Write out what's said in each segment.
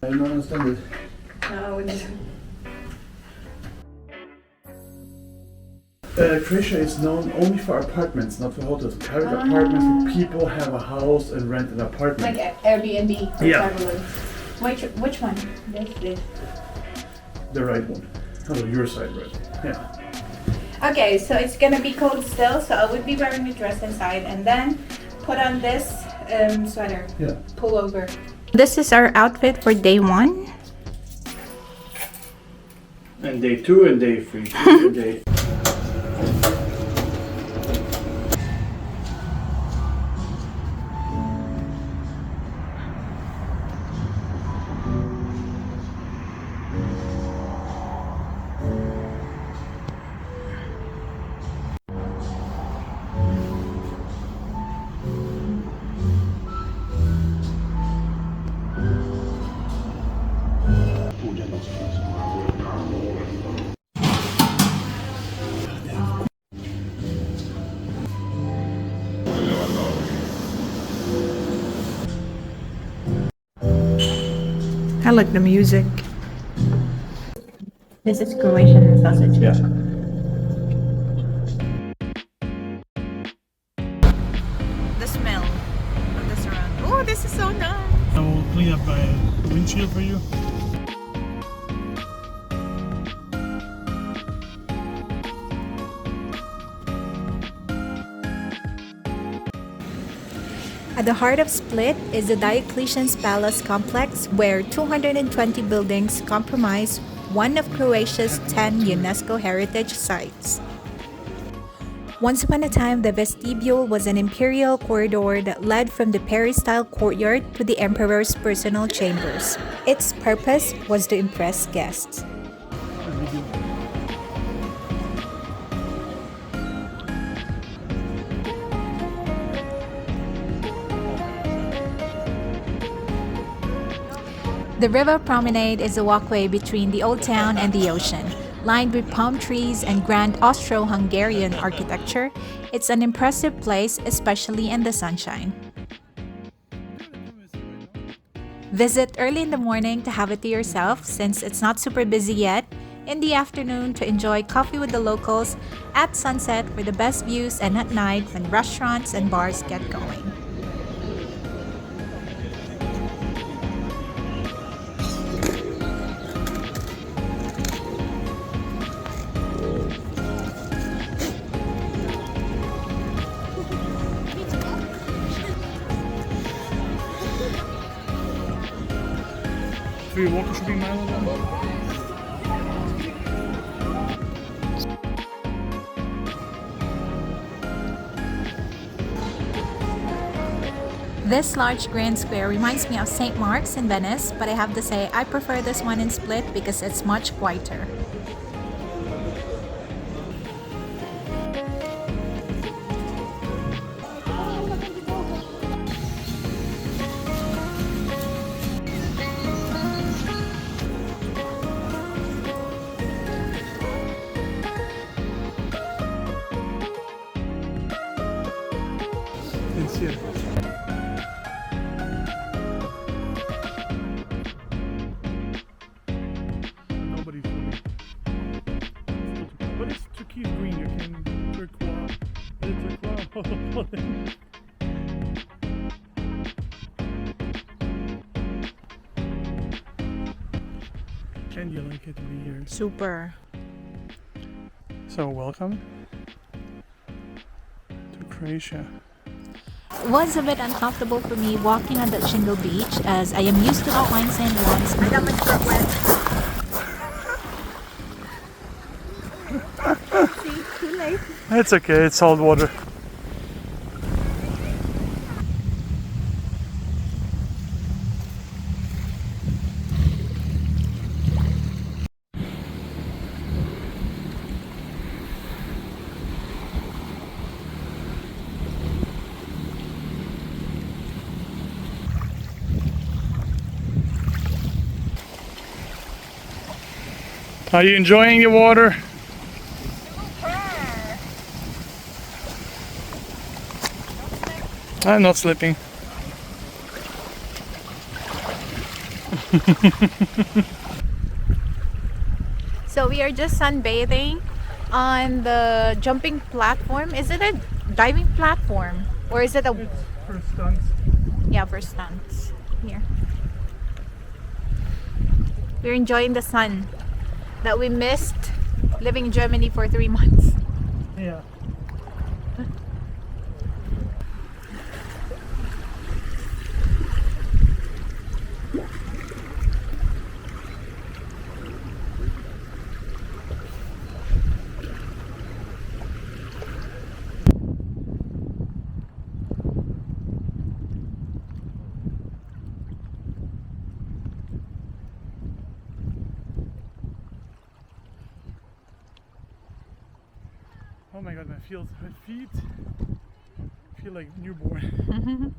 I don't understand it. No, Croatia is known only for apartments, not for hotels. Private apartments where people have a house and rent an apartment. like Airbnb for Yeah. travelers. Which one? This. The right one. Oh, your side, right? Yeah. Okay, so it's gonna be cold still, so I would be wearing a dress inside and then put on this sweater. Yeah. Pullover. This is our outfit for day 1. And day 2 and day 3. And day. I like the music. This is Croatian sausage. Yeah. The smell of the surround. Oh, this is so nice. I will clean up my windshield for you. At the heart of Split is the Diocletian's Palace complex, where 220 buildings comprise one of Croatia's 10 UNESCO heritage sites. Once upon a time, the vestibule was an imperial corridor that led from the peristyle courtyard to the emperor's personal chambers. Its purpose was to impress guests. The river promenade is a walkway between the old town and the ocean. Lined with palm trees and grand Austro-Hungarian architecture, it's an impressive place, especially in the sunshine. Visit early in the morning to have it to yourself, since it's not super busy yet. In the afternoon to enjoy coffee with the locals, at sunset for the best views, and at night when restaurants and bars get going. Wil je walken shopping mile dan? This large grand square reminds me of St. Mark's in Venice, but I have to say I prefer this one in Split because it's much quieter. Nobody's moving. But it's turquoise green. You can turquoise. Turquoise. Can you like it to be here? Super. So welcome to Croatia. It was a bit uncomfortable for me walking on that shingle beach, as I am used to outline sand once. I got my foot wet. See, too late. It's okay, it's salt water. Are you enjoying the water? I'm not slipping. So we are just sunbathing on the jumping platform. Is it a diving platform or is it a It's for stunts. yeah, for stunts? Here. We're enjoying the sun that we missed living in Germany for 3 months. Yeah. Oh my god, my feet feel like newborn.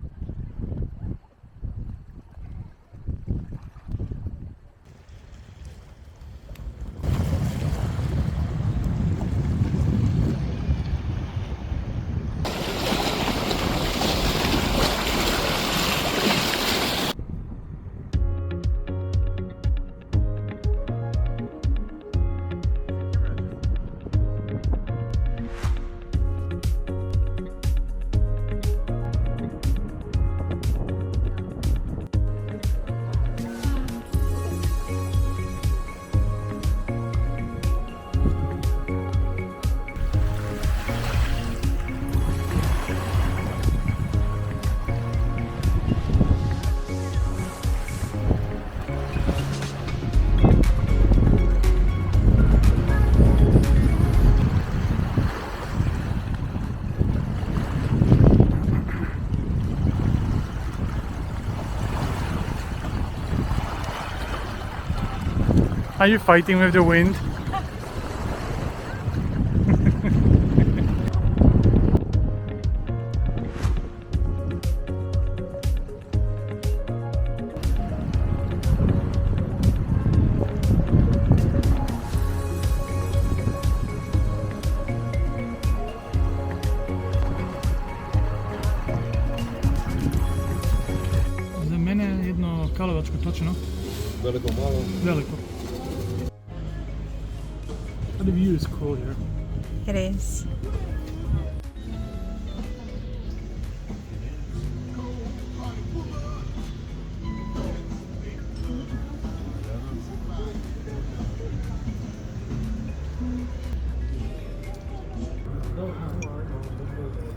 Are you fighting with the wind? Za mene je jedno kalovačko točno. Veliko, malo. Veliko. But the view is cool here. It is.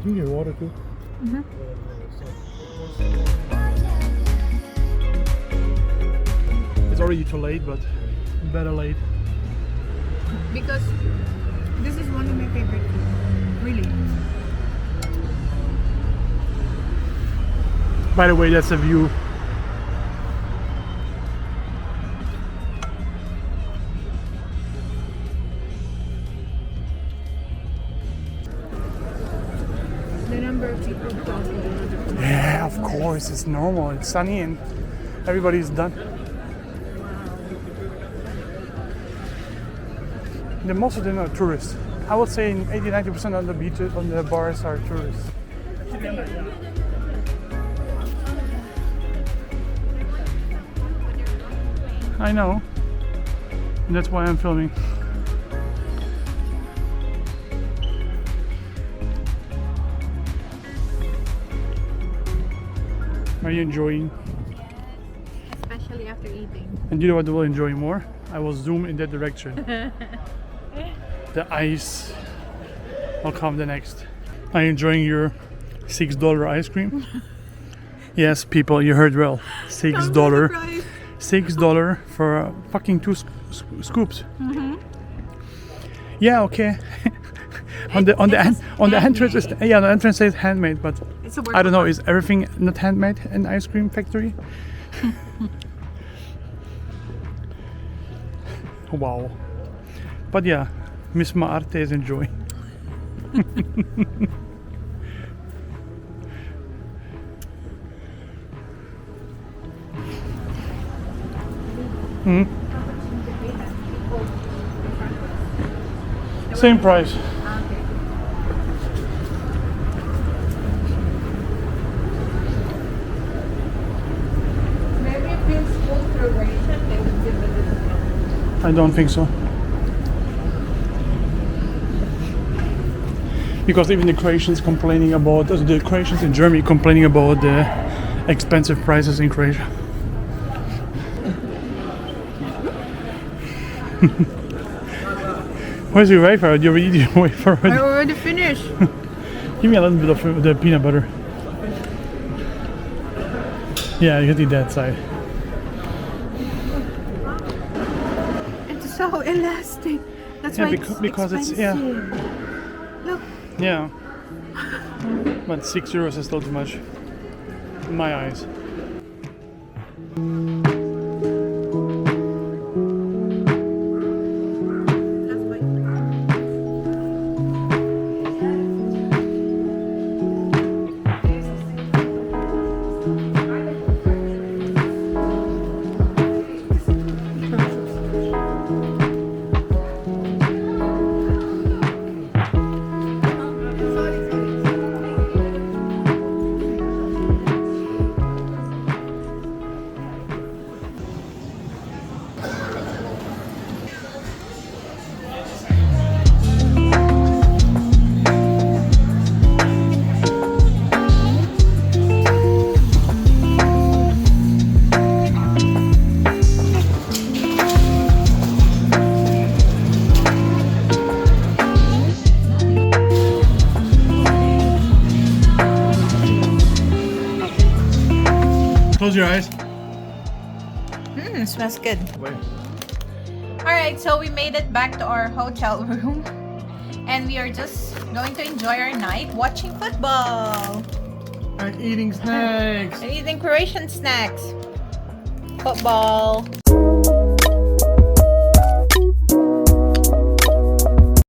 You can get water too. It's already too late, but better late. Because this is one of my favorite food. Really. By the way, that's a view. The number of people talking. Yeah, of course, it's normal. It's sunny and everybody's done. Most of them are tourists. I would say 80-90% of the beaches, on the bars are tourists. I know. That's why I'm filming. Are you enjoying? Especially after eating. And you know what I will enjoy more? I will zoom in that direction. The ice will come the next. Are you enjoying your $6 ice cream? Yes, people, you heard well. $6. $6 for fucking two scoops. Yeah, okay. on the entrance, the entrance says handmade, but It's a I don't know. Is everything not handmade in ice cream factory? Wow. But yeah, Miss Maarte is enjoying. Same price. Maybe it feels full Croatia. I don't think so. Because even the Croatians complaining about, the Croatians in Germany complaining about the expensive prices in Croatia. Where's your wafer? You already eat your wafer already? I already finished. Give me a little bit of the peanut butter. Yeah, you can eat that side. It's so elastic. That's Yeah, why because it's it's, yeah. Look. Yeah. But €6 is still too much. In my eyes. Close your eyes. Smells good. Wait. Alright, so we made it back to our hotel room. And we are just going to enjoy our night watching football. And eating snacks. And eating Croatian snacks. Football.